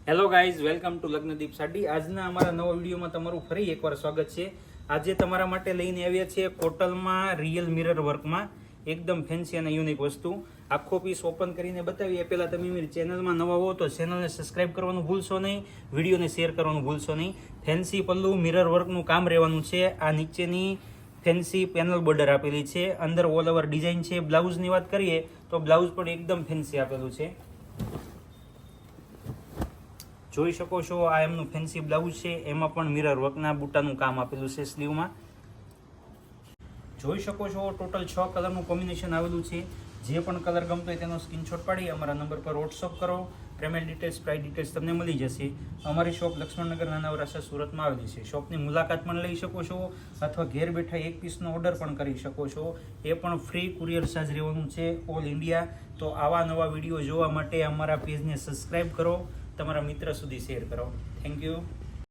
Hello guys, welcome to Lagnadeep sari. આજના અમારા નવા વિડીયોમાં તમારું ફરી એકવાર સ્વાગત છે. આજે તમારા માટે લઈને આવ્યા છીએ કોટલમાં રિયલ મિરર વર્કમાં એકદમ ફેન્સી અને યુનિક વસ્તુ. આખો પીસ ઓપન કરીને બતાવીએ એ પહેલાં તમે મારી ચેનલમાં નવા હો તો ચેનલને સબસ્ક્રાઇબ કરવાનું ભૂલશો નહીં, વિડીયોને શેર કરવાનું ભૂલશો નહીં. ફેન્સી પલ્લુ મિરર વર્કનું કામ રહેવાનું છે. આ નીચેની ફેન્સી પેનલ બોર્ડર આપેલી છે, અંદર ઓલ ઓવર ડિઝાઇન છે. બ્લાઉઝની વાત કરીએ તો બ્લાઉઝ પણ એકદમ ફેન્સી આપેલું છે. જોઈ શકો છો આ એમનું ફેન્સી બ્લાઉઝ છે, એમાં પણ મિરર વર્કના બુટાનું કામ આપેલું છે સ્લીવમાં. જોઈ શકો છો ટોટલ 6 કલરનું કોમ્બિનેશન આવેલું છે. જે પણ કલર ગમતો હોય તેનો સ્ક્રીનશોટ પાડી અમારા નંબર પર વોટ્સઅપ કરો. પેમેન્ટ ડિટેલ્સ, પ્રાઇસ ડિટેલ્સ તમને મળી જશે. અમારી શોપ લક્ષ્મણનગર નાના વરાછા સુરતમાં આવેલી છે. શોપની મુલાકાત પણ લઈ શકો છો અથવા ઘેર બેઠા એક પીસનો ઓર્ડર પણ કરી શકો છો. એ પણ ફ્રી કુરિયર ચાર્જ રહેવાનું છે ઓલ ઇન્ડિયા. તો આવા નવા વિડીયો જોવા માટે અમારા પેજને સબસ્ક્રાઇબ કરો, તમારા મિત્ર સુધી શેર કરો. Thank you.